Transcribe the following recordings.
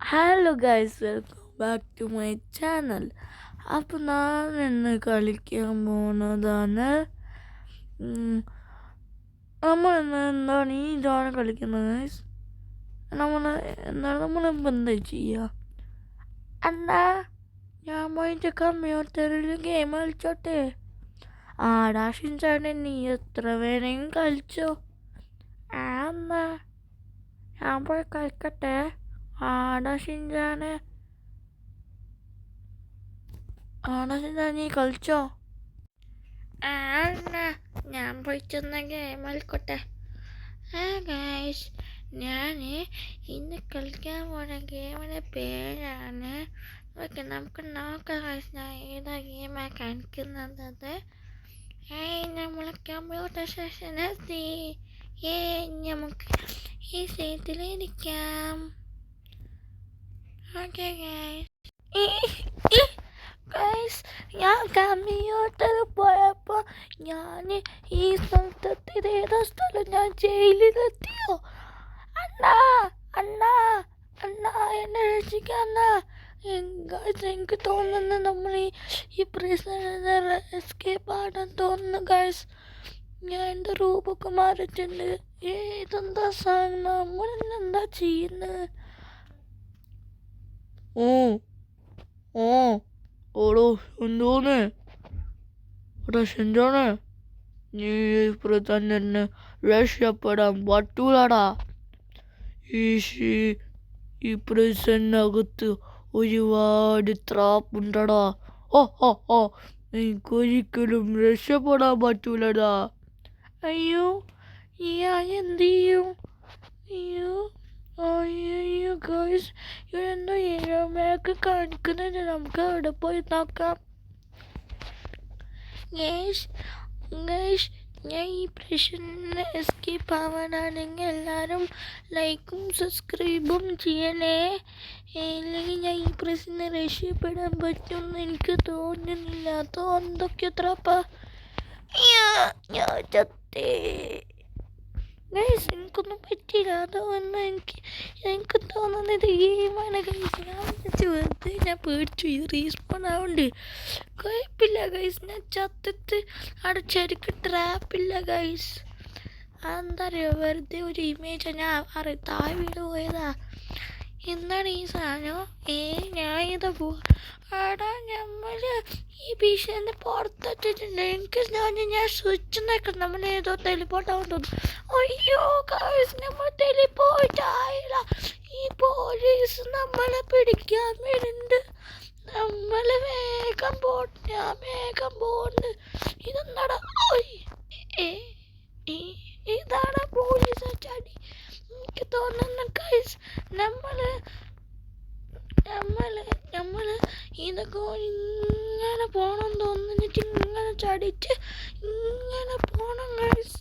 Hello guys, welcome back to my channel. അപ്പോൾ ഞാൻ ഇന്ന് കളിക്കാൻ പോകുന്നതാണ്. നമ്മൾ ഇന്ന് എന്താണ് ഈ ഇതാണ് കളിക്കുന്നത് ഗൈസ്. നമ്മളിപ്പോൾ എന്താ ചെയ്യുക? അണ്ണാ, ഞാൻ പോയിട്ട് കമ്പ്യൂട്ടറിൽ ഗെയിം കളിച്ചോട്ടെ. ആടാ ഷിൻചാനെ, നീ എത്ര വേണമെങ്കിലും കളിച്ചോ. എന്നാ ഞാൻ പോയി കളിക്കട്ടെ. ആടാ ഷിൻചാനെ നീ കളിച്ചോ. എന്നാ ഞാൻ പോയിട്ടൊന്ന് ഗെയിം കളിക്കട്ടെ. ഗൈസ്, ഞാൻ ഇന്ന് കളിക്കാൻ പോണ ഗെയിമിൻ്റെ പേരാണ്. ഓക്കെ, നമുക്ക് നോക്കാം ഗൈസ്. ഞാൻ ഏതാ ഗെയിമാണ് കളിക്കുന്നത്. നമ്മൾ കമ്പ്യൂട്ടർ സെഷനെത്തി. നമുക്ക് ഈ സീറ്റിലിരിക്കാം. ഓക്കെ ഗൈസ്, ഞാൻ കമ്പ്യൂട്ടറിൽ പോയപ്പോൾ ഞാൻ ഈ സ്ഥലത്തെത്തി. ഏതാ സ്ഥലം? ഞാൻ ജയിലിലെത്തിയോ? അണ്ണാ അണ്ണാ അണ്ണാ, എന്നെ രക്ഷിക്കാന്നാ. എനിക്ക് തോന്നുന്നു നമ്മൾ ഈ പ്രിസണിൽ എസ്കേപ്പ് ആണെന്ന് തോന്നുന്നു ഗൈസ്. ഞാൻ എൻ്റെ റൂമൊക്കെ മാറിയിട്ടുണ്ട്. ഇതെന്താ സാധനം? നമ്മളെന്താ ചെയ്യുന്നത്? ഓടോ എന്തോന്ന് എടാ ഷിൻചാനെ, നീ ഇപ്പോൾ തന്നെ രക്ഷപ്പെടാൻ പറ്റൂലടാ. ഈ പ്രിസണിനകത്ത് ഒരുപാട് ട്രാപ്പുണ്ടടാ. എനിക്കൊരിക്കലും രക്ഷപ്പെടാൻ പറ്റൂലടാ. അയ്യോ, ഞാൻ എന്ത് ചെയ്യും? അയ്യോ ഗൈസ്, ഇവരെന്തോ ഏഴാമയൊക്കെ കാണിക്കുന്നുണ്ട്. നമുക്ക് അവിടെ പോയി നോക്കാം. ഗൈസ്, ഞാൻ ഈ പ്രശ്നം എസ്കേപ്പ് ആവാനാണെങ്കിൽ എല്ലാവരും ലൈക്കും സബ്സ്ക്രൈബും ചെയ്യണേ. ഇല്ലെങ്കിൽ ഞാൻ ഈ പ്രശ്നം രക്ഷപ്പെടാൻ പറ്റുമെന്ന് എനിക്ക് തോന്നുന്നില്ല. അതോ എന്തൊക്കെ ട്രാപ്പാ? ഞാൻ ചത്തേ ഗൈസ്. എനിക്കൊന്നും പറ്റില്ല. അതൊന്നും എനിക്ക് തോന്നുന്നത് ഗെയിമാണ് ഗൈസ്. ഞാൻ പേടിച്ചു. ഇത് റീസ്പോൺ ആവുന്നുണ്ട്. കുഴപ്പമില്ല ഗൈസ്, ഞാൻ ചത്തിട്ട് അടച്ചെടുക്ക് ട്രാപ്പില്ല ഗൈസ്. എന്താ അറിയോ, വെറുതെ ഒരു ഇമേജ് ഞാൻ താഴെ വീട് പോയതാ. എന്താണ് ഈ സാധനം? ഞാൻ ഇതാ ആടാ, നമ്മൾ ഈ ഭീഷണി പുറത്തിട്ടിട്ടുണ്ട്. ഞാൻ സ്വിച്ച് നോക്കണം. നമ്മൾ ഏതോ ടെലിപ്പോർട്ട് ആവാൻ തോന്നുന്നു. അയ്യോ ഗൈസ്, നമ്മൾ ടെലിപ്പോർട്ട് ആയില്ല. ഈ പോലീസ് നമ്മളെ പിടിക്കാൻ വരുന്നുണ്ട്. നമ്മൾ വേഗം പോട്ടെ. ഞാൻ വേഗം പോകുന്നുണ്ട്. ഇതെന്താടാ? ഇതാണ് പോലീസ് ചാടി. എനിക്ക് തോന്നുന്നു ഗൈസ്, നമ്മള് ഇതൊക്കെ ഇങ്ങനെ പോണം തോന്നിട്ട് ഇങ്ങനെ ചടിച്ച് ഇങ്ങനെ പോണം ഗൈസ്.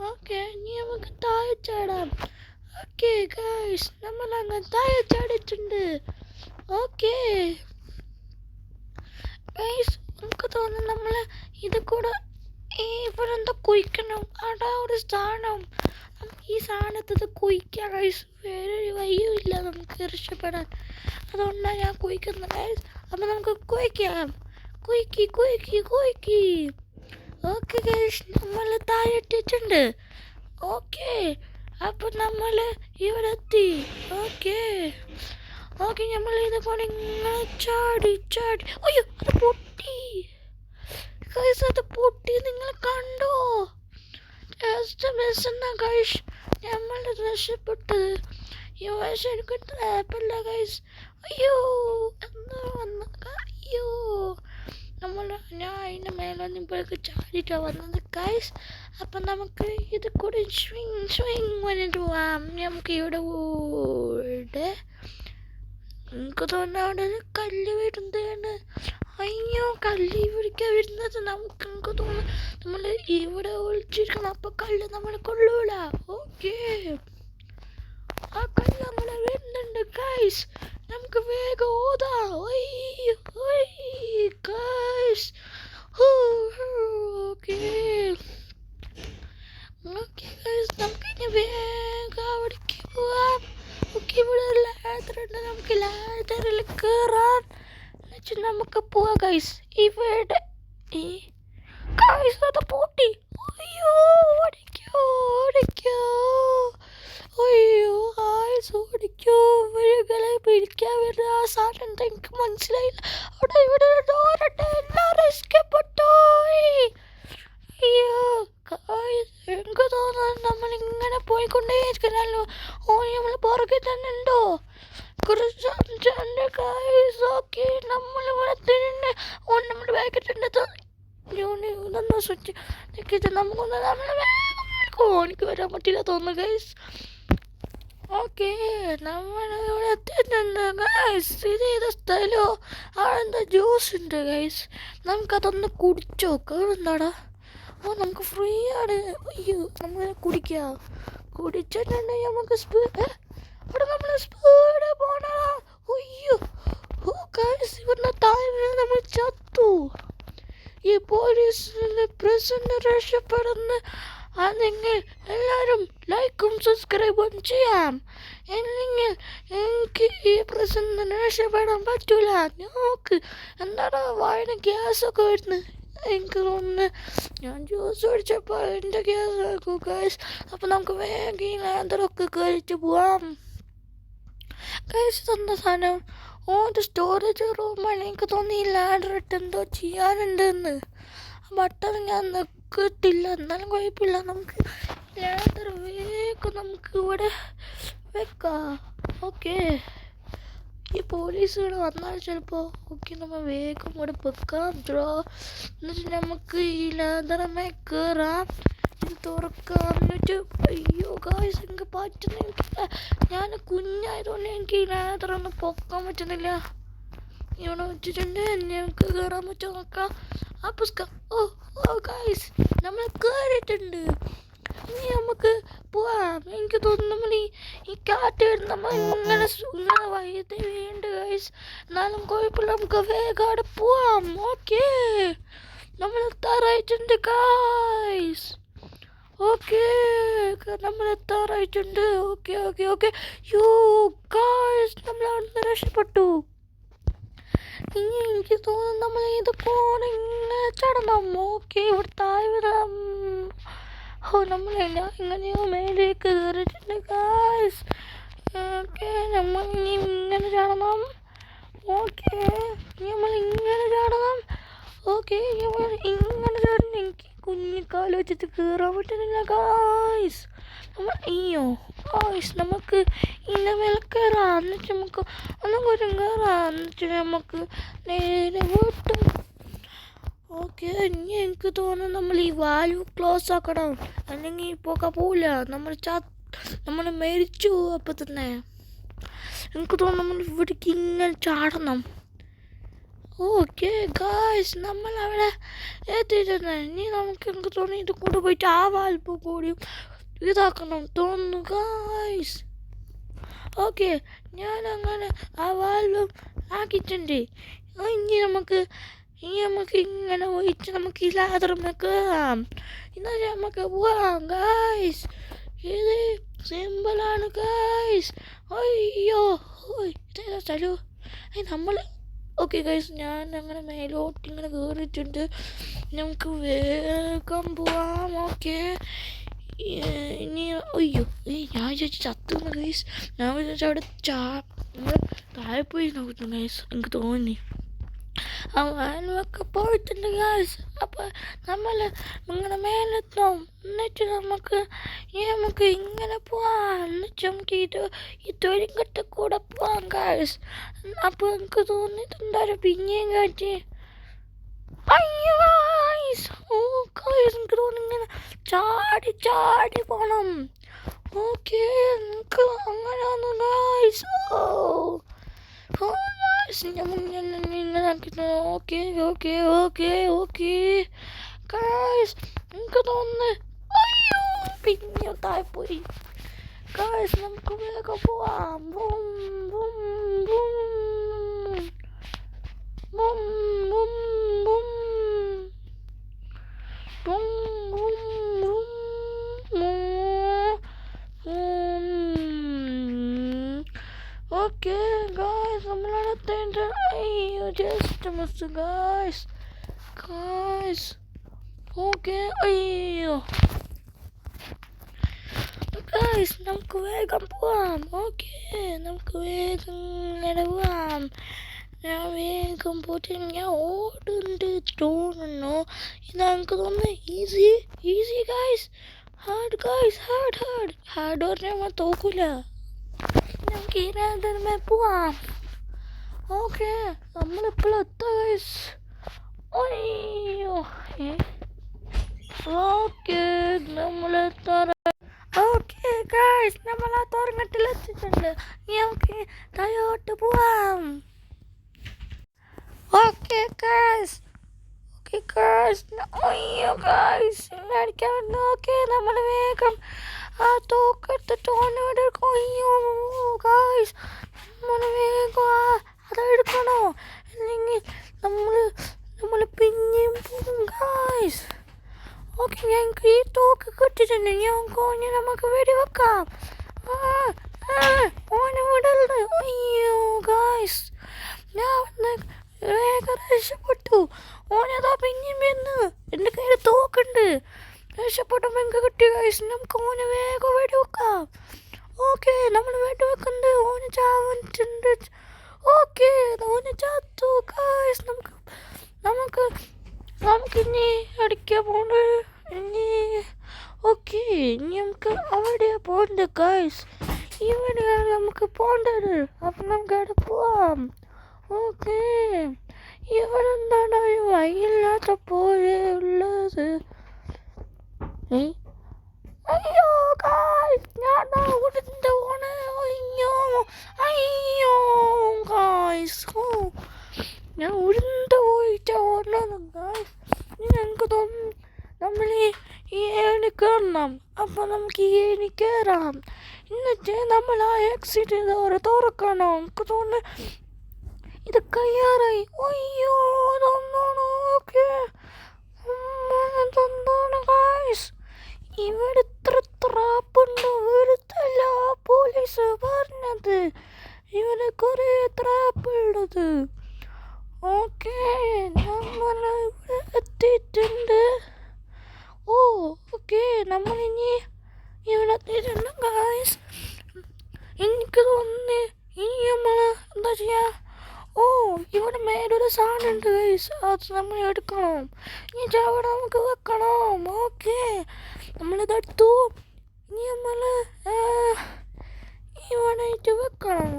ഓക്കെ, ഇനി നമുക്ക് താഴെ ചാടാം. ഓക്കെ ഗൈസ്, നമ്മൾ അങ്ങ് താഴെ ചാടിയിട്ടുണ്ട്. ഓക്കെ ഗൈസ്, നമുക്ക് തോന്നുന്നു നമ്മൾ ഇത് കൂടെ ഇവിടെ എന്തോ കുഴിക്കണം. അവിടെ ഒരു സാധനം, ഈ സാധനത്തത് കുഴിക്കാം ഗൈസ്. വേറൊരു വഴിയും ഇല്ല നമുക്ക് രക്ഷപ്പെടാൻ. അതുകൊണ്ടാണ് ഞാൻ കുഴിക്കുന്നത് ഗൈസ്. അപ്പം നമുക്ക് കുഴിക്കാം. കുഴിക്കി. ഓക്കെ ഗൈസ്, നമ്മൾ താഴെ എത്തിയിട്ടുണ്ട്. ഓക്കെ, അപ്പം നമ്മൾ ഇവിടെ എത്തി. ഓക്കെ, നമ്മൾ ഇതുപോലെ ഇങ്ങനെ ചാടി. അയ്യോ, അത് പൊട്ടി ഗൈസ്. അത് പൊട്ടി, നിങ്ങൾ കണ്ടോ? ഗൈസ്, നമ്മൾ രക്ഷപ്പെട്ടത്. ഈ വയസ്സ് എനിക്ക് ട്രാപ്പല്ല ഗൈസ്. അയ്യോ, എന്താ വന്ന? അയ്യോ, ഞാൻ അതിൻ്റെ മേലൊന്നും പോയി ചാടിയിട്ടാണ് വന്നത് ഗൈസ്. അപ്പം നമുക്ക് ഇത് കൂടെ സ്വിങ് വന്നിട്ട് പോവാം. നമുക്ക് ഇവിടെ എനിക്ക് തോന്നുന്നു അവിടെ ഒരു കല്ല് വരുന്നതാണ്. അയ്യോ, കല്ല് പിടിക്കാൻ വരുന്നത് എനിക്ക് തോന്നുന്നു നമ്മൾ ഇവിടെ ഒളിച്ചിരിക്കണം. അപ്പം കല്ല് നമ്മളെ കൊള്ളൂല. ഓക്കെ, ആ കല്ല് നമ്മളെ വരുന്നുണ്ട് ഗൈസ്. നമുക്ക് വേഗം ഓടാം. ഗൈസ്, ഓക്കെ ഗൈസ്, നമുക്ക് ഇനി വേഗം അവിടേക്ക് പോവാം. ഓക്കെ, ഇവിടെ ലാഡറുണ്ട്. നമുക്ക് ലാഡറിൽ കയറാൻ എന്നുവെച്ചാൽ നമുക്ക് പോവാം ഗൈസ്. ഇവിടെ ഈ ഗൈസ് അത് പൂട്ടി. അയ്യോ ഓടിക്കോ ഓടിക്കോ. അയ്യോ ഗൈസ് ഓടിക്കോ. ഇവരുകളെ പിടിക്കാൻ വരുന്ന ആ സാധനം എനിക്ക് മനസ്സിലായില്ല. അവിടെ ഇവിടെ ഡോറുണ്ട്. എല്ലാവരും എസ്കേപ്പെട്ടോയി. അയ്യോ ഗൈസ് എനിക്ക് തോന്നുന്നു നമ്മളിങ്ങനെ പോയിക്കൊണ്ടേയിരിക്കണല്ലോ. ഓ നമ്മൾ പുറകെ തന്നെ ഉണ്ടോ കുറച്ച് ഗൈസ്. ഓക്കെ നമ്മളിവിടെ തന്നെ ഓ നമ്മുടെ ബാക്കിട്ടുണ്ട്. ഇതൊന്ന് സ്വിച്ച് നിൽക്കിട്ട് നമുക്കൊന്ന് നമ്മൾ വേഗം എനിക്ക് വരാൻ പറ്റില്ല തോന്നുന്നു ഗൈസ്. ഓക്കെ നമ്മളിവിടെ എത്തിയിട്ടുണ്ട് ഗൈസ്. ഇത് ഏതാ സ്ഥലമോ അവിടെ എന്താ ജ്യൂസ് ഉണ്ട് ഗൈസ്. നമുക്കതൊന്ന് കുടിച്ചോ. കേടുന്നാടാ. ഓ നമുക്ക് ഫ്രീ ആണ്. അയ്യോ നമ്മൾ കുടിക്കാം. കുടിച്ചിട്ടുണ്ടെങ്കിൽ നമുക്ക് അവിടെ നമ്മൾ സ്പീഡ് പോണ. അയ്യോ ഓ ഗൈസ് ഇവിടുന്ന് താഴെ നമ്മൾ ചത്തു. ഈ പോലീസിന്റെ പ്രസന്റ് രക്ഷപ്പെടുന്ന അല്ലെങ്കിൽ എല്ലാവരും ലൈക്കും സബ്സ്ക്രൈബും ചെയ്യാം. അല്ലെങ്കിൽ എനിക്ക് ഈ പ്രസന്റ് രക്ഷപ്പെടാൻ പറ്റൂല. നോക്ക് എന്താണ് വായന ഗ്യാസൊക്കെ വരുന്നത്. എനിക്ക് തോന്നുന്നു ഞാൻ ജ്യൂസ് കുടിച്ചപ്പോൾ എൻ്റെ ഗ്യാസ് ആക്കും ഗൈസ്. അപ്പം നമുക്ക് വേഗം ലാൻഡറൊക്കെ കഴിച്ച് പോവാം ഗൈസ്. തന്ന സാധനം ഒരു സ്റ്റോറേജ് റൂമാണ്. എനിക്ക് തോന്നി ഈ ലാഡർ ഇട്ട് എന്തോ ചെയ്യാനുണ്ടെന്ന്. ബട്ടൺ ഞാൻ നിൽക്കത്തില്ല. എന്നാലും കുഴപ്പമില്ല. നമുക്ക് ലാഡർ വേഗം നമുക്ക് ഇവിടെ വെക്കാം. ഓക്കെ ഈ പോലീസുകൾ വന്നാൽ ചിലപ്പോൾ ഓക്കെ നമ്മൾ വേഗം ഇവിടെ വെക്കാം. എന്നിട്ട് നമുക്ക് ഈ ലാഡറമേ കയറാം. ഇത് തുറക്കാം. എന്നിട്ട് അയ്യോ ഗായ്സ് എനിക്ക് പറ്റുന്നില്ല. ഞാൻ കുഞ്ഞായതുകൊണ്ട് എനിക്ക് ഈ ലാഡറൊന്നും പൊക്കാൻ പറ്റുന്നില്ല. ഇവിടെ വെച്ചിട്ടുണ്ട്. ഞങ്ങൾക്ക് കയറാൻ പറ്റുമോ നോക്കാം. ആ പുസ്തകം ഓ ഓ ഗായ്സ് നമ്മൾ കയറിയിട്ടുണ്ട്. ഇനി നമുക്ക് പോവാം. എനിക്ക് തോന്നുന്നു നമ്മൾ ഈ കാറ്റ് നമ്മൾ ഇങ്ങനെ വൈദ്യുതി വേണ്ട ഗൈസ്. എന്നാലും കുഴപ്പമില്ല. നമുക്ക് വേഗം അവിടെ പോവാം. ഓക്കെ നമ്മൾ എത്താറായിട്ടുണ്ട് ഗൈസ്. ഓക്കെ നമ്മൾ എത്താറായിട്ടുണ്ട്. Okay okay okay. Yo guys നമ്മൾ അവിടെ നിന്ന് രക്ഷപ്പെട്ടു. ഇനി എനിക്ക് തോന്നുന്നു നമ്മൾ ഇത് ഇങ്ങനെ ചടണം. ഓക്കെ ഇവിടെ താഴെ വരാം. ഓ നമ്മളെല്ലാം ഇങ്ങനെയോ മേലേക്ക് കയറിയിട്ടുണ്ട് ഗൈസ്. ഓക്കെ നമ്മൾ ഇനി ഇങ്ങനെ ചാടണം. ഓക്കെ നമ്മൾ ഇങ്ങനെ ചാടണം. ഓക്കെ നമ്മൾ ഇങ്ങനെ ചാടണം. എനിക്ക് കുഞ്ഞിക്കാല് വെച്ചിട്ട് കയറാൻ പറ്റുന്നില്ല ഗൈസ്. നമ്മൾ അയ്യോ ഗൈസ് നമുക്ക് ഇന്ന മേലെ കയറാം. എന്നിട്ട് നമുക്ക് ഒന്നും കൂരം കയറാം. എന്നിട്ട് നമുക്ക് നേരെ വിട്ടും. ഓക്കെ ഇനി എനിക്ക് തോന്നുന്നു നമ്മൾ ഈ വാൽവ് ക്ലോസ് ആക്കണം. അല്ലെങ്കിൽ പോകാൻ പോവില്ല. നമ്മൾ മരിച്ചു. അപ്പം തന്നെ എനിക്ക് തോന്നുന്നു നമ്മൾ ഇവിടേക്ക് ഇങ്ങനെ ചാടണം. ഓക്കെ ഗായ്സ് നമ്മൾ അവിടെ എത്തിയിട്ടുണ്ട്. ഇനി എനിക്ക് തോന്നി ഇത് കൂടെ പോയിട്ട് ആ വാൽവ് കൂടി ഇതാക്കണം തോന്നുന്നു ഗായ്സ്. ഓക്കെ ഞാൻ അങ്ങനെ ആ വാൽവും ആക്കിയിട്ടുണ്ട്. ഇനി നമുക്ക് ഇങ്ങനെ ഒഴിച്ച് നമുക്ക് ഈ ലാദറിന് കയറാം. എന്നാൽ നമുക്ക് പോവാം ഗായ്സ്. ഇത് സിമ്പിളാണ് ഗായ്സ്. അയ്യോ ഇതേതാ സ്ഥലം നമ്മൾ. ഓക്കെ ഗൈസ് ഞാൻ അങ്ങനെ മേലോട്ട് ഇങ്ങനെ കയറിയിട്ടുണ്ട്. നമുക്ക് വേഗം പോവാം. ഓക്കെ ഇനി അയ്യോ ഞാൻ വിചാരിച്ചു ചത്തുന്ന ഗൈസ്. ഞാൻ വിചാരിച്ചു അവിടെ നമ്മൾ താഴെ പോയി നോക്കുന്നു ഗൈസ്. എനിക്ക് തോന്നി അവനൊക്കെ പോയിട്ടുണ്ട് ഗൈസ്. അപ്പം നമ്മൾ ഇങ്ങനെ മേലെത്തും. എന്നിട്ട് നമുക്ക് ഇങ്ങനെ പോവാം. എന്നിട്ട് നമുക്ക് ഈ തൊഴിൽക്കത്തെ കൂടെ പോവാം ഗൈസ്. അപ്പോൾ എനിക്ക് തോന്നിയിട്ടുണ്ടായിരുന്നു പിന്നെയും കാറ്റ്. അയ്യോ ഗൈസ് ഓ ഗൈസ് എനിക്ക് തോന്നി ഇങ്ങനെ ചാടി ചാടി പോകണം. ഓക്കെ എനിക്ക് അങ്ങനെയാണ് ഗൈസ്. ഓ okay okay okay okay guys എനിക്ക് തോന്നുന്നു അയ്യോ പിന്നെ താഴെപ്പോയി ഗൈസ്. നമുക്ക് വേഗം പോവാം. Boom boom boom boom boom boom boom boom boom. Okay നമ്മളടുത്തേണ്ട അയ്യോ ജസ്റ്റ് മിസ് ഗായ്സ്. ഓക്കെ അയ്യോ ഗായ്സ് നമുക്ക് വേഗം പോവാം. ഓക്കെ നമുക്ക് വേഗം ഇങ്ങനെ പോവാം. ഞാൻ വേഗം പോയിട്ട് ഞാൻ ഓടുന്നുണ്ട് തോന്നുന്നു. ഇത് എനിക്ക് തോന്നുന്നു easy guys. Hard guys hard പറഞ്ഞാൽ തോക്കൂല. നമുക്ക് ഇതിനകത്ത് പോവാം. ഓക്കെ നമ്മളിപ്പോൾ എത്താം ഗായ്സ്. അയ്യോ ഓക്കെ നമ്മളെത്താറ്. ഓക്കെ ഗായ്സ് നമ്മൾ ആ തുറങ്ങട്ടിലെത്തിയിട്ടുണ്ട്. നമുക്ക് താഴോട്ട് പോവാം. ഓക്കെ ഗായ്സ് അയ്യോ ഗായ്സ് അടിക്കാൻ പറ്റുന്നു. ഓക്കെ നമ്മൾ വേഗം ആ തോക്കെടുത്തിട്ട് ഓനോട് അയ്യോ ഗായ്സ് നമ്മൾ വേഗം അതെടുക്കണോ അല്ലെങ്കിൽ നമ്മൾ പിന്നെയും പോകും ഗായ്സ്. ഓക്കെ ഞങ്ങൾക്ക് ഈ തോക്ക് കിട്ടിയിട്ടുണ്ട്. ഞങ്ങൾക്ക് നമുക്ക് വെടിവെക്കാം. ഓനെ വിടരുത്. അയ്യോ ഗായ്സ് ഞാൻ വേഗം രക്ഷപ്പെട്ടു. ഓനതാ പിന്നെയും വന്ന് എൻ്റെ കയ്യിൽ തോക്കുണ്ട്. രക്ഷപ്പെട്ടപ്പോൾ എനിക്ക് കിട്ടിയ ഗായ്സ്. നമുക്ക് ഓനെ വേഗം വെടിവെക്കാം. ഓക്കെ നമ്മൾ വെടിവെക്കുന്നത് ഓന് ചാവന്നിട്ടുണ്ട്. ഓക്കെ ഓന് ചത്തു ഗായ്സ്. നമുക്കിനി അടിക്കാൻ പോകേണ്ടത് ഇനി. ഓക്കെ ഇനി നമുക്ക് അവിടെയാണ് പോകേണ്ടത് ഗായ്സ്. ഇവിടെയാണ് നമുക്ക് പോകേണ്ടത്. അപ്പം നമുക്ക് അവിടെ പോവാം. ഓക്കെ ഇവിടെ എന്താണ് ഒരു വഴിയില്ലാത്ത പോലെ ഉള്ളത്? അയ്യോ ഗായ്സ് ഞാൻ അവിടുത്തെ പോണേ. അയ്യോ ഗായ്സ് ഞാൻ ഉരുണ്ട് പോയിട്ട് ഓടണം ഗായ്സ്. ഞങ്ങൾക്ക് തോന്നുന്നു നമ്മൾ ഈ ഏണി കയറണം. അപ്പോൾ നമുക്ക് ഈ ഏണി കയറാം. എന്നിട്ട് നമ്മൾ ആ എക്സിറ്റ് ഡോറ് തുറക്കണം. എനിക്ക് തോന്നുന്നു ഇത് കയ്യാറായി. അയ്യോ ഇതൊന്നാണ്. Okay ഇതൊന്നാണ് guys. ഇവിടെ ഇത്ര ട്രാപ്പുണ്ടോ? വെറുതല്ല പോലീസ് പറഞ്ഞത്. ഇവിടെ കുറേ ട്രാപ്പുള്ളത്. ഓക്കെ നമ്മൾ ഇവിടെ എത്തിയിട്ടുണ്ട്. ഓക്കെ നമ്മളിനി ഇവിടെ എത്തിയിട്ടുണ്ട് ഗായ്സ്. എനിക്ക് തോന്നുന്നു ഇനി നമ്മൾ എന്താ ചെയ്യുക? ഇവിടെ മേലൊരു സാധനം ഉണ്ട് ഗൈസ്. അത് നമ്മൾ എടുക്കണം. ഇനി അവിടെ നമുക്ക് വെക്കണം. ഓക്കെ നമ്മളിതെടുത്തു. ഇനി നമ്മൾ ഇവിടെ വെക്കണം.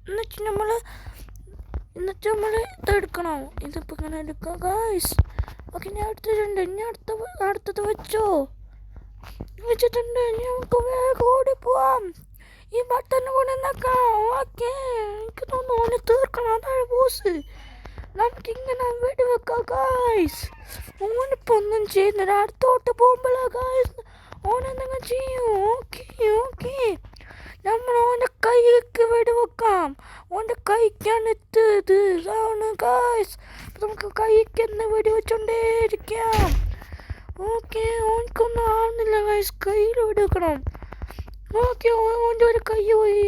എന്നിട്ട് നമ്മൾ ഇതെടുക്കണം. ഇതിപ്പോൾ ഇങ്ങനെ എടുക്കാം ഗൈസ്. ഓക്കെ ഞാൻ എടുത്തിട്ടുണ്ട്. ഇനി അടുത്തത് വെച്ചിട്ടുണ്ട്. ഇനി നമുക്ക് വേഗം ഓടിപ്പോവാം. ഈ ബട്ടൺ കൂടെ നോക്കാം. ഓക്കെ എനിക്ക് തോന്നുന്നു ഓനെ തീർക്കണം. അതാണ് ബോസ്. നമുക്കിങ്ങനെ വെടിവെക്കാം ഗായ്സ്. ഓനിപ്പോൾ ഒന്നും ചെയ്യുന്നില്ല. അടുത്തോട്ട് പോകുമ്പോഴാ ഗായ്സ് ഓനെന്തെങ്കിലും ചെയ്യും. ഓക്കെ നമ്മൾ ഓൻ്റെ കൈക്ക് വെടിവെക്കാം. ഓൻ്റെ കൈക്കാണ് എത്തിയത്. ഇതാണ് ഗായ്സ്. നമുക്ക് കൈക്ക് എന്ന് വെടിവെച്ചോണ്ടേയിരിക്കാം. ഓക്കെ ഓനക്കൊന്നും ആവുന്നില്ല ഗായ്സ്. കയ്യിൽ വെടിവെക്കണം. ഓക്കെ ഓൻ്റെ ഒരു കൈ പോയി.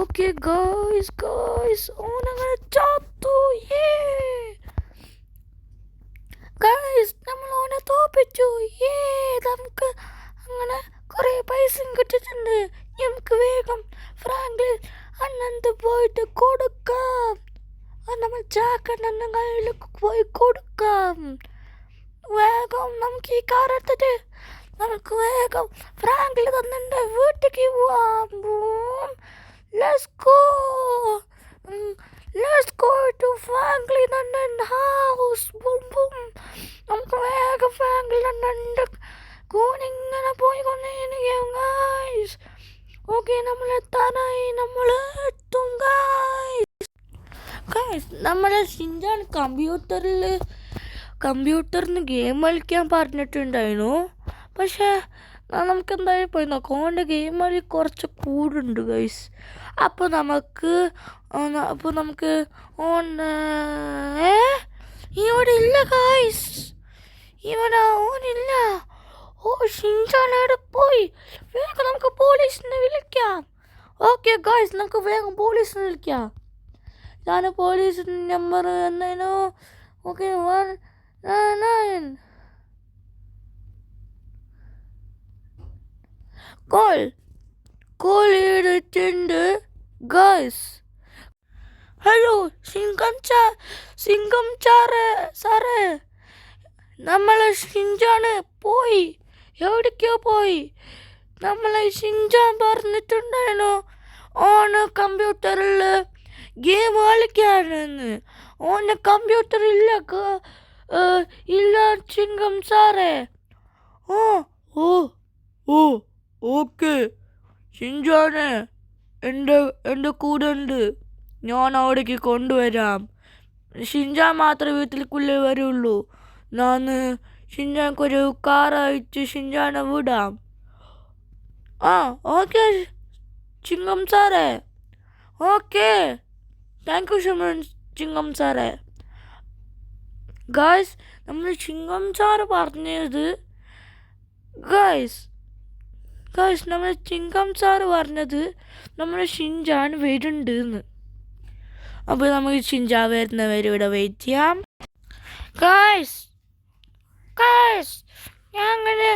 ഓക്കെ ഗായ്സ് ഓനങ്ങനെ ചത്തു. ഗായ്സ് നമ്മൾ ഓനെ തോപ്പിച്ചു. നമുക്ക് അങ്ങനെ കുറേ പൈസയും കിട്ടിയിട്ടുണ്ട്. നമുക്ക് വേഗം ഫ്രാങ്ക്ലിൻ അണ്ണന്ത് പോയിട്ട് കൊടുക്കാം. നമ്മൾ ചാക്കണ്ണൻ്റെ കയ്യിൽ പോയി കൊടുക്കാം. വേഗം നമുക്ക് ഈ കാർ എടുത്തിട്ട് നമുക്ക് വേഗം ഫ്രാങ്ക്ലിൻ തന്നെ വീട്ടിലേക്ക് പോവാം. Let's go to Franklin and house. Boom. നമുക്ക് വേഗം ഫ്രാങ്ക്ലിൻ അണ്ണൻ്റെ കൂണിങ്ങനെ പോയിക്കൊണ്ടിരിക്കാം ഗായ്സ്. ഓക്കെ നമ്മൾ എത്താനായി. നമ്മൾ എത്തും ഗായ്സ്. നമ്മളെ ഷിൻജാൻ കമ്പ്യൂട്ടറിന് ഗെയിം കളിക്കാൻ പറഞ്ഞിട്ടുണ്ടായിരുന്നു. പക്ഷേ നമുക്ക് എന്തായാലും പോയി നോക്കാം. ഓൻ്റെ ഗെയിം കളി കുറച്ച് കൂടുണ്ട് ഗൈസ്. അപ്പോൾ നമുക്ക് ഇവിടെ ഇല്ല ഗൈസ്. ഇവിടെ ഓനില്ല. ഷിൻജാൻ അവിടെ പോയി. വേഗം നമുക്ക് പോലീസിനെ വിളിക്കാം. ഓക്കെ ഗായ്സ്, നമുക്ക് വേഗം പോലീസിനെ വിളിക്കാം. ഞാൻ പോലീസിൻ്റെ നമ്പർ എന്നോ. ഓക്കെ 199 കോൾ ചെയ്തിട്ടുണ്ട് ഗായ്സ്. ഹലോ സിംഗം സാറേ, നമ്മളെ ഷിൻജാണ് പോയി, എവിടേക്കോ പോയി. നമ്മളെ ഷിൻജാൻ പറഞ്ഞിട്ടുണ്ടായിരുന്നു ഓന് കമ്പ്യൂട്ടറിൽ ഗെയിം കളിക്കാനെന്ന്. ഓന് കമ്പ്യൂട്ടർ ഇല്ല ചിങ്കം സാറേ. ഓ ഓ ഓ ഓക്കെ ഷിൻജാനെ എൻ്റെ കൂടെ ഉണ്ട്, ഞാൻ അവിടേക്ക് കൊണ്ടുവരാം. ഷിൻജാൻ മാത്രമേ വീട്ടിലേക്കുള്ളിൽ വരുള്ളൂ. ഞാൻ ഷിൻജാൻക്കൊരു കാർ അയച്ച് ഷിൻജാനെ വിടാം. ആ ഓക്കെ ചിങ്കം സാറേ, okay thank you so much Chingam സാറേ. ഗായ്സ്, നമ്മൾ ചിങ്കം സാറ് പറഞ്ഞത് ഗായ്സ് നമ്മൾ ചിങ്കം സാറ് പറഞ്ഞത് നമ്മുടെ ഷിൻജാൻ വരുന്നുണ്ട്. അപ്പോൾ നമുക്ക് ഷിൻജാൻ വരുന്നവരെ ഇവിടെ വെയിറ്റ് ചെയ്യാം. ഗായ്സ് ഞാൻ അങ്ങനെ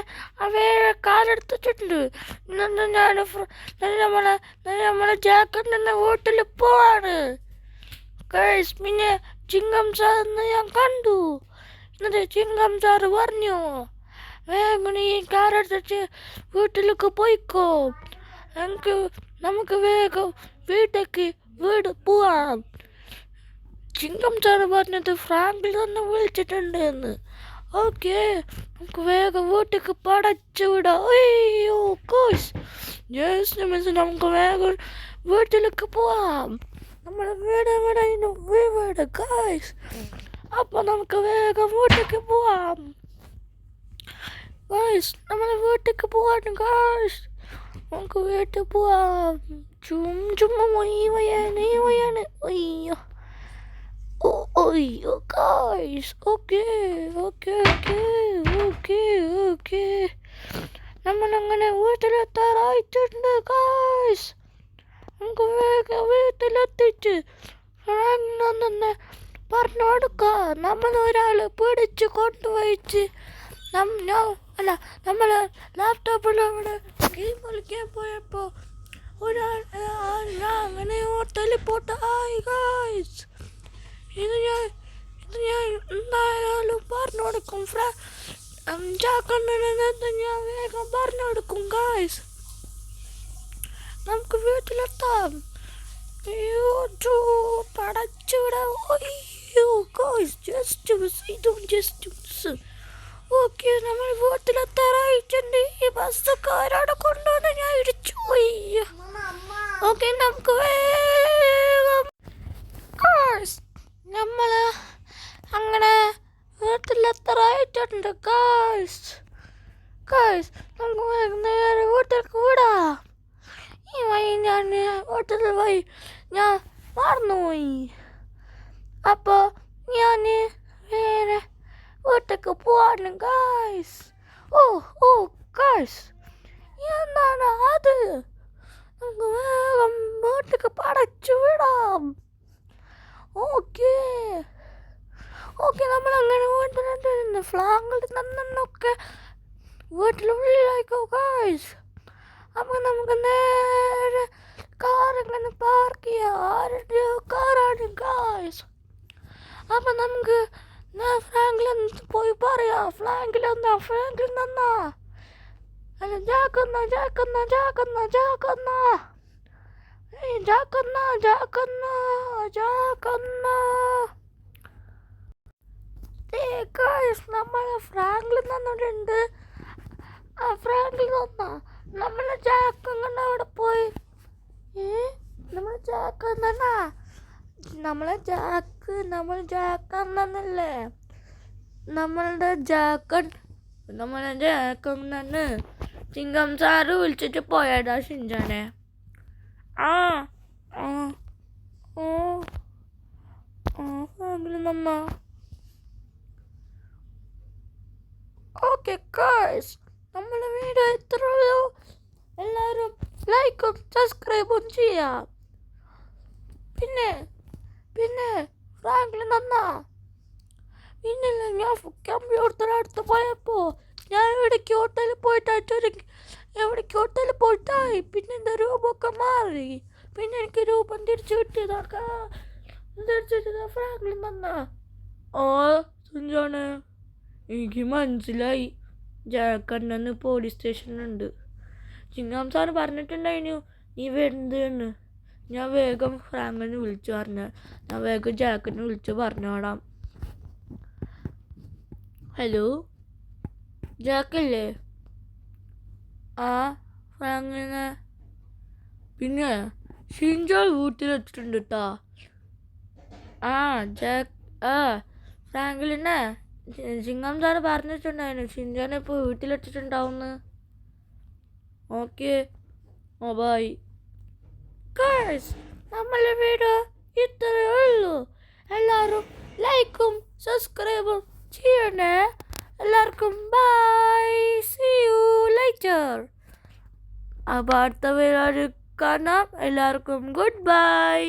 അവരെ കാലെടുത്തിട്ടുണ്ട്. നമ്മളെ ജാക്കറ്റിൻ്റെ വീട്ടിൽ പോവാണ് ഗായ്സ്. പിന്നെ ചിങ്കം സാറിന് ഞാൻ കണ്ടു. എന്നിട്ട് ചിങ്കം സാറ് പറഞ്ഞു, വേഗം ഈ കാറെടുത്തിട്ട് വീട്ടിലേക്ക് പോയിക്കോ, നമുക്ക് വേഗം വീട് പോവാം. ചിങ്കം സാറ് പറഞ്ഞത് ഫ്രാങ്കിൽ തന്നെ വിളിച്ചിട്ടുണ്ട് എന്ന്. ഓക്കെ നമുക്ക് വേഗം വീട്ടിലേക്ക് പടച്ചു വിടാം. അയ്യോ കോഴ്സ് നമുക്ക് വേഗം വീട്ടിലേക്ക് പോവാം. നമ്മുടെ വീട് ഗായ്സ്. അപ്പോൾ നമുക്ക് വേഗം വീട്ടിലേക്ക് പോവാം ഗായ്സ്. നമ്മൾ വീട്ടിലേക്ക് പോവാണ് ഗായ്സ്. നമുക്ക് വീട്ടിൽ പോവാം. ചുമ്മാ ഈ വയ്യാണ്. അയ്യോ ഗായ്സ്. ഓക്കെ നമ്മളങ്ങനെ വീട്ടിലെത്താറായിട്ടുണ്ട് ഗായ്സ്. നമുക്ക് വേഗം വീട്ടിലെത്തിച്ച് തന്നെ പറഞ്ഞു കൊടുക്കാം. നമ്മളൊരാൾ പിടിച്ച് കൊണ്ടുപോയിച്ച് നമ്മൾ ലാപ്ടോപ്പിൽ അവിടെ ഗെയിം കളിക്കാൻ പോയപ്പോൾ ഒരാൾ അങ്ങനെ ടെലിപ്പോർട്ട് ആയി ഗായ്സ്. ഇത് ഞാൻ എന്തായാലും പറഞ്ഞു കൊടുക്കും. ഞാൻ വേഗം പറഞ്ഞു കൊടുക്കും ഗായ്സ്. നമുക്ക് വീട്ടിലെത്താം. അയ്യോ പടച്ചുവിടാം. അയ്യോ ഗായ്സ്, ജസ്റ്റ് മിസ്. ഓക്കെ നമ്മൾ വീട്ടിലെത്താറായിട്ടുണ്ട്. ഈ ബസ്സുകാരോടെ കൊണ്ടുവന്ന് ഞാൻ ഇടിച്ചു. അയ്യോ ഓക്കെ നമുക്ക് വേഗം ഗായ്സ് നമ്മൾ അങ്ങനെ വീട്ടിലെത്താറായിട്ടുണ്ട് ഗായ്സ്. നമുക്ക് നേരെ വീട്ടിലേക്ക് വിടാം. ഈ വഴി ഞാൻ വീട്ടിൽ പോയി ഞാൻ മറന്നുപോയി. അപ്പോൾ ഞാൻ വേറെ വീട്ടിലേക്ക് പോവാണ് ഗായ്സ്. ഓ ഗായ്സ്, എന്താണ് അത്? നമുക്ക് വേഗം വീട്ടിലേക്ക് പടച്ചു വിടാം. ഓക്കെ നമ്മളങ്ങനെ വീട്ടിൽ ഫ്ലാങ്ങിൽ നിന്നൊക്കെ വീട്ടിലുള്ളിലായിക്കോ ഗായ്സ്. അപ്പോൾ നമുക്ക് നേരെ കാറിങ്ങനെ പാർക്ക് ചെയ്യാം. ആരുടെ കാറാണ് ഗായ്സ്. അപ്പം നമുക്ക് ഫ്രാങ്കിൽ പോയി പറയാം. ഫ്രാങ്കിൽ നിന്നാ അല്ല ജാക്കന്ന നമ്മളെ ഫ്രാങ്കിൽ നിന്നിട്ടുണ്ട്. ആ ഫ്രാങ്കിൽ നിന്നാ നമ്മളെ ജാക്ക് അങ്ങനെ അവിടെ പോയി. നമ്മളെ ജാക്ക് എന്നാ നമ്മളെ ജാക്കന്നല്ലേ നമ്മളുടെ ജാക്കന്ന് ചിങ്കം സാറ് വിളിച്ചിട്ട് പോയടാ ഷിൻജാനെ. നന്നാ. ഓക്കെ ഗായ്സ്, നമ്മളെ വീഡിയോ ഇത്രയുള്ളൂ. എല്ലാവരും ലൈക്കും സബ്സ്ക്രൈബും ചെയ്യാം. പിന്നെ പിന്നെ ഫ്രാങ്ക്ലിൻ തന്നാ പിന്നില്ല. ഞാൻ കമ്പ്യൂട്ടറിനടുത്ത് പോയപ്പോ ഞാൻ എവിടേക്ക് ഹോട്ടലിൽ പോയിട്ടായി. പിന്നെ എൻ്റെ രൂപമൊക്കെ മാറി. പിന്നെ എനിക്ക് രൂപം തിരിച്ചു കിട്ടിയതാ. ഫ്രാങ്ക്ലിൻ തന്നാ. ഓ സുഞ്ചാണ്, എനിക്ക് മനസ്സിലായി. ജാക്കണ്ണന്ന് പോലീസ് സ്റ്റേഷനുണ്ട്. ചിങ്ങാം സാറ് പറഞ്ഞിട്ടുണ്ടായിരുന്നു നീ വരുന്നത്. ഞാൻ വേഗം ഫ്രാങ്കിനെ വിളിച്ചു ഞാൻ വേഗം ജാക്കിനെ വിളിച്ചു പറഞ്ഞോടാം. ഹലോ ജാക്കല്ലേ? ആ ഫ്രാങ്കിനെ. പിന്നെ ഷിൻജോ വീട്ടിലെത്തിയിട്ടുണ്ട് കേട്ടാ. ഫ്രാങ്ക്ലിനെ ചിങ്ങം സാറ് പറഞ്ഞിട്ടുണ്ടായിരുന്നു ഷിൻജോനെ ഇപ്പോൾ വീട്ടിലെത്തിയിട്ടുണ്ടാവുമെന്ന്. Okay, bye. നമ്മളെ വീഡിയോ ഇത്രയേ ഉള്ളൂ. എല്ലാവരും ലൈക്കും സബ്സ്ക്രൈബും ചെയ്യണേ. എല്ലാവർക്കും ബൈ, സീ യു ലേറ്റർ. അപ്പോൾ അടുത്ത വീഡിയോ കാണാം. എല്ലാവർക്കും ഗുഡ് ബൈ.